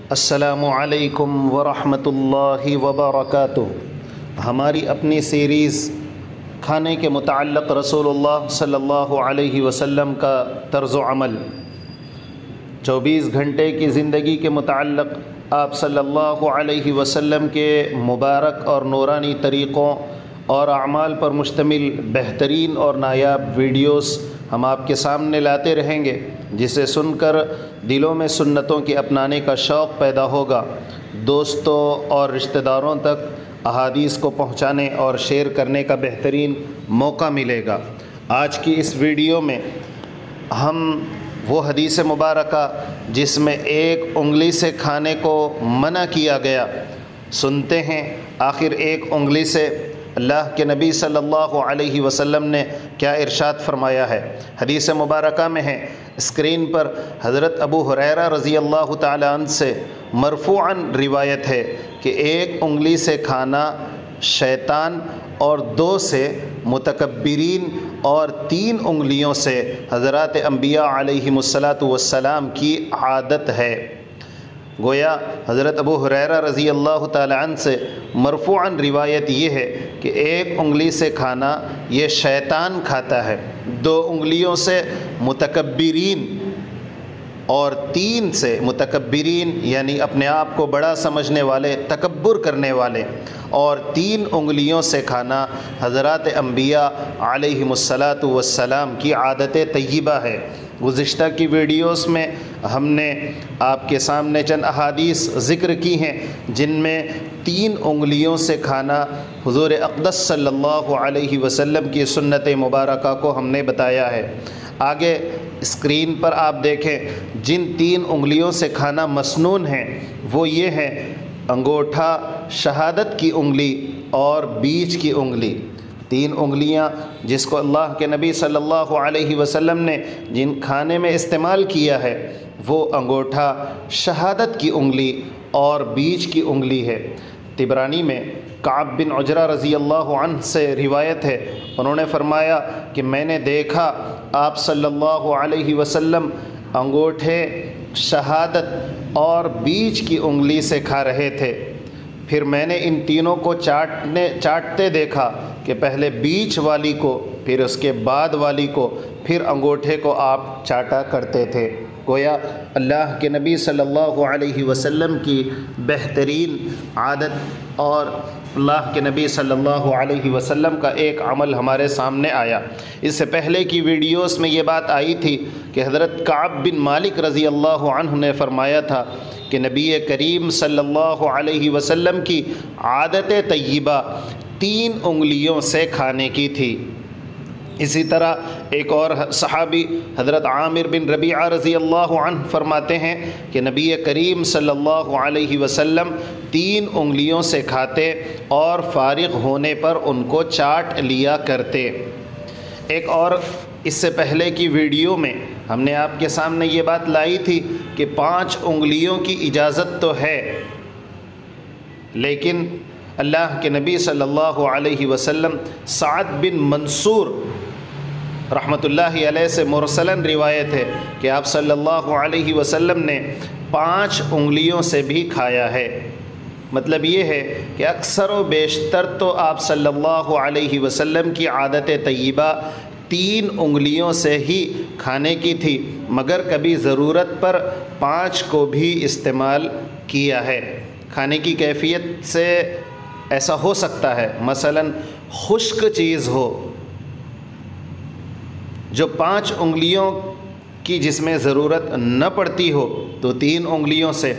السلام علیکم ورحمۃ اللہ وبرکاتہ۔ ہماری اپنی سیریز کھانے کے متعلق رسول اللہ صلی اللہ علیہ وسلم کا طرز و عمل، 24 گھنٹے کی زندگی کے متعلق آپ صلی اللہ علیہ وسلم کے مبارک اور نورانی طریقوں اور اعمال پر مشتمل بہترین اور نایاب ویڈیوز ہم آپ کے سامنے لاتے رہیں گے، جسے سن کر دلوں میں سنتوں کے اپنانے کا شوق پیدا ہوگا، دوستوں اور رشتہ داروں تک احادیث کو پہنچانے اور شیئر کرنے کا بہترین موقع ملے گا۔ آج کی اس ویڈیو میں ہم وہ حدیث مبارکہ جس میں ایک انگلی سے کھانے کو منع کیا گیا سنتے ہیں۔ آخر ایک انگلی سے اللہ کے نبی صلی اللہ علیہ وسلم نے کیا ارشاد فرمایا ہے۔ حدیث مبارکہ میں ہے، اسکرین پر حضرت ابو ہریرہ رضی اللہ تعالی عنہ سے مرفوعاً روایت ہے کہ ایک انگلی سے کھانا شیطان اور 2 سے متکبرین اور 3 انگلیوں سے حضرات انبیاء علیہم السلام کی عادت ہے۔ گویا حضرت ابو ہریرہ رضی اللہ تعالی عنہ سے مرفوعاً روایت یہ ہے کہ ایک انگلی سے کھانا یہ شیطان کھاتا ہے، 2 انگلیوں سے متکبرین اور 3 سے متکبرین یعنی اپنے آپ کو بڑا سمجھنے والے، تکبر کرنے والے، اور 3 انگلیوں سے کھانا حضرات انبیاء علیہم السلام کی عادت طیبہ ہے۔ گزشتہ کی ویڈیوز میں ہم نے آپ کے سامنے چند احادیث ذکر کی ہیں جن میں 3 انگلیوں سے کھانا حضور اقدس صلی اللہ علیہ وسلم کی سنت مبارکہ کو ہم نے بتایا ہے۔ آگے اسکرین پر آپ دیکھیں، جن 3 انگلیوں سے کھانا مسنون ہے وہ یہ ہے: انگوٹھا، شہادت کی انگلی اور بیچ کی انگلی۔ 3 انگلیاں جس کو اللہ کے نبی صلی اللہ علیہ وسلم نے جن کھانے میں استعمال کیا ہے وہ انگوٹھا، شہادت کی انگلی اور بیچ کی انگلی ہے۔ طبرانی میں کعب بن عجرہ رضی اللہ عنہ سے روایت ہے، انہوں نے فرمایا کہ میں نے دیکھا آپ صلی اللہ علیہ وسلم انگوٹھے، شہادت اور بیچ کی انگلی سے کھا رہے تھے، پھر میں نے ان تینوں کو چاٹتے دیکھا کہ پہلے بیچ والی کو، پھر اس کے بعد والی کو، پھر انگوٹھے کو آپ چاٹا کرتے تھے۔ گویا اللہ کے نبی صلی اللہ علیہ وسلم کی بہترین عادت اور اللہ کے نبی صلی اللہ علیہ وسلم کا ایک عمل ہمارے سامنے آیا۔ اس سے پہلے کی ویڈیوز میں یہ بات آئی تھی کہ حضرت کعب بن مالک رضی اللہ عنہ نے فرمایا تھا کہ نبی کریم صلی اللہ علیہ وسلم کی عادت طیبہ 3 انگلیوں سے کھانے کی تھی۔ اسی طرح ایک اور صحابی حضرت عامر بن ربیعہ رضی اللہ عنہ فرماتے ہیں کہ نبی کریم صلی اللہ علیہ وسلم 3 انگلیوں سے کھاتے اور فارغ ہونے پر ان کو چاٹ لیا کرتے۔ ایک اور اس سے پہلے کی ویڈیو میں ہم نے آپ کے سامنے یہ بات لائی تھی کہ 5 انگلیوں کی اجازت تو ہے، لیکن اللہ کے نبی صلی اللہ علیہ وسلم سعد بن منصور رحمۃ اللہ علیہ سے مرسلاً روایت ہے کہ آپ صلی اللہ علیہ وسلم نے 5 انگلیوں سے بھی کھایا ہے۔ مطلب یہ ہے کہ اکثر و بیشتر تو آپ صلی اللہ علیہ وسلم کی عادت طیبہ 3 انگلیوں سے ہی کھانے کی تھی، مگر کبھی ضرورت پر 5 کو بھی استعمال کیا ہے۔ کھانے کی کیفیت سے ایسا ہو سکتا ہے، مثلاً خشک چیز ہو جو 5 انگلیوں کی جس میں ضرورت نہ پڑتی ہو تو 3 انگلیوں سے،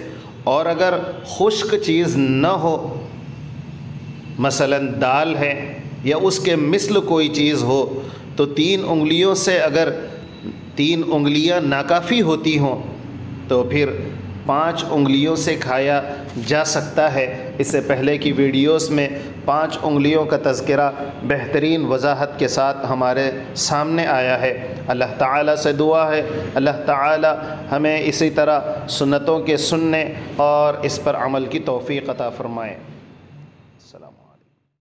اور اگر خشک چیز نہ ہو، مثلاً دال ہے یا اس کے مثل کوئی چیز ہو، تو 3 انگلیوں سے اگر 3 انگلیاں ناکافی ہوتی ہوں تو پھر 5 انگلیوں سے کھایا جا سکتا ہے۔ اس سے پہلے کی ویڈیوز میں 5 انگلیوں کا تذکرہ بہترین وضاحت کے ساتھ ہمارے سامنے آیا ہے۔ اللہ تعالیٰ سے دعا ہے اللہ تعالیٰ ہمیں اسی طرح سنتوں کے سننے اور اس پر عمل کی توفیق عطا فرمائے۔